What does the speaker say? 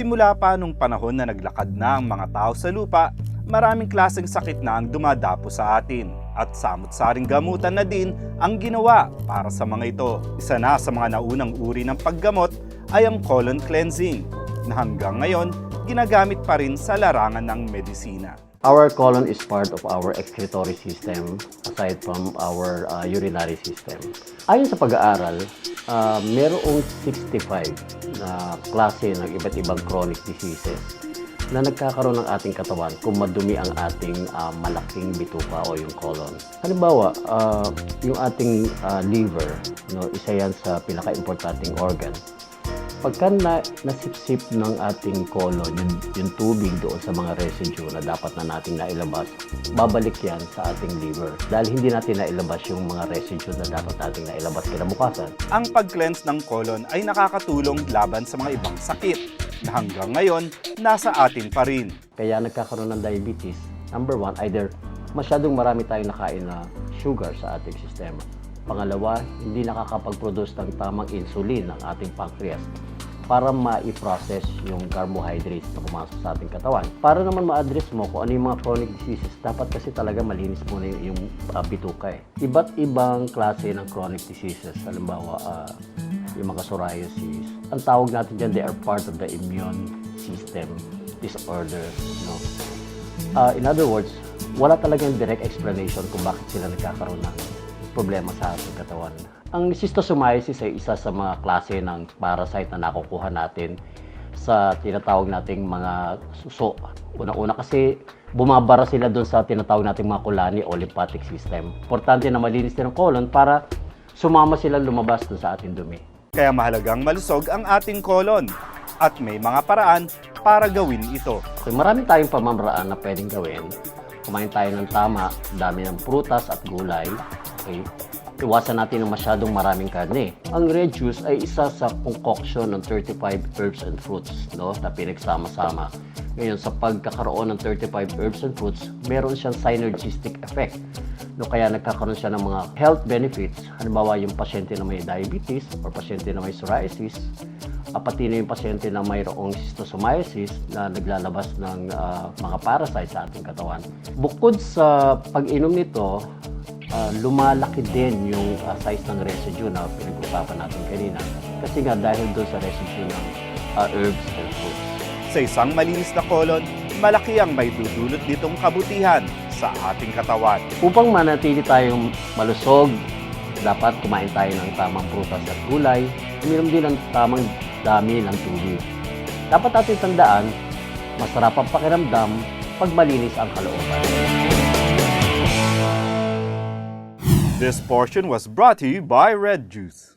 Simula pa nung panahon na naglakad na ang mga tao sa lupa, maraming klaseng sakit na ang dumadapo sa atin. At samot-saring gamutan na din ang ginawa para sa mga ito. Isa na sa mga naunang uri ng paggamot ay ang colon cleansing, na hanggang ngayon ginagamit pa rin sa larangan ng medisina. Our colon is part of our excretory system aside from our urinary system. Ayon sa pag-aaral, mayroong 65 na klase ng iba't ibang chronic diseases na nagkakaroon ng ating katawan kung madumi ang ating malaking bituka o yung colon. Halimbawa, yung ating liver, isa yan sa pinaka-importanting organ. Pagka nasipsip ng ating colon, yung tubig doon sa mga residue na dapat na natin nailabas, babalik yan sa ating liver. Dahil hindi natin nailabas yung mga residue na dapat natin nailabas kinabukasan. Ang pag-cleanse ng colon ay nakakatulong laban sa mga ibang sakit na hanggang ngayon nasa atin pa rin. Kaya nagkakaroon ng diabetes, number one, either masyadong marami tayong nakain na sugar sa ating sistema. Pangalawa, hindi nakakapag-produce ng tamang insulin ng ating pancreas para ma-process yung carbohydrates na pumasok sa ating katawan. Para naman ma-address mo kung ano yung mga chronic diseases, dapat kasi talaga malinis muna yung bituka. Iba't ibang klase ng chronic diseases, halimbawa yung mga psoriasis. Ang tawag natin dyan, they are part of the immune system disorder. In other words, wala talagang direct explanation kung bakit sila nagkakaroon ng problema sa ating katawan. Ang schistosomiasis ay isa sa mga klase ng parasite na nakukuha natin sa tinatawag nating mga suso. Una-una kasi bumabara sila doon sa tinatawag nating mga colony o lymphatic system. Importante na malinis din ang colon para sumama sila lumabas doon sa ating dumi. Kaya mahalagang malusog ang ating colon at may mga paraan para gawin ito. So, marami tayong pamamaraan na pwedeng gawin. Kumain tayo ng tama, dami ng prutas at gulay. Okay. Iwasan natin ng masyadong maraming karne. Ang red juice ay isa sa concoction ng 35 herbs and fruits na pinagsama-sama. Ngayon, sa pagkakaroon ng 35 herbs and fruits, meron siyang synergistic effect. Kaya nagkakaroon siya ng mga health benefits. Halimbawa, yung pasyente na may diabetes or pasyente na may psoriasis, pati na yung pasyente na mayroong schistosomiasis na naglalabas ng mga parasite sa ating katawan. Bukod sa pag-inom nito, lumalaki din yung size ng residue na pinag-usapan natin kanina. Kasi nga dahil doon sa residue ng herbs and fruits. Sa isang malinis na colon, malaki ang may dudulot nitong kabutihan sa ating katawan. Upang manatili tayong malusog, dapat kumain tayo ng tamang prutas at gulay, uminom din ng tamang dami ng tubig. Dapat natin tandaan, masarap ang pakiramdam pag malinis ang kalooban. This portion was brought to you by Red Juice.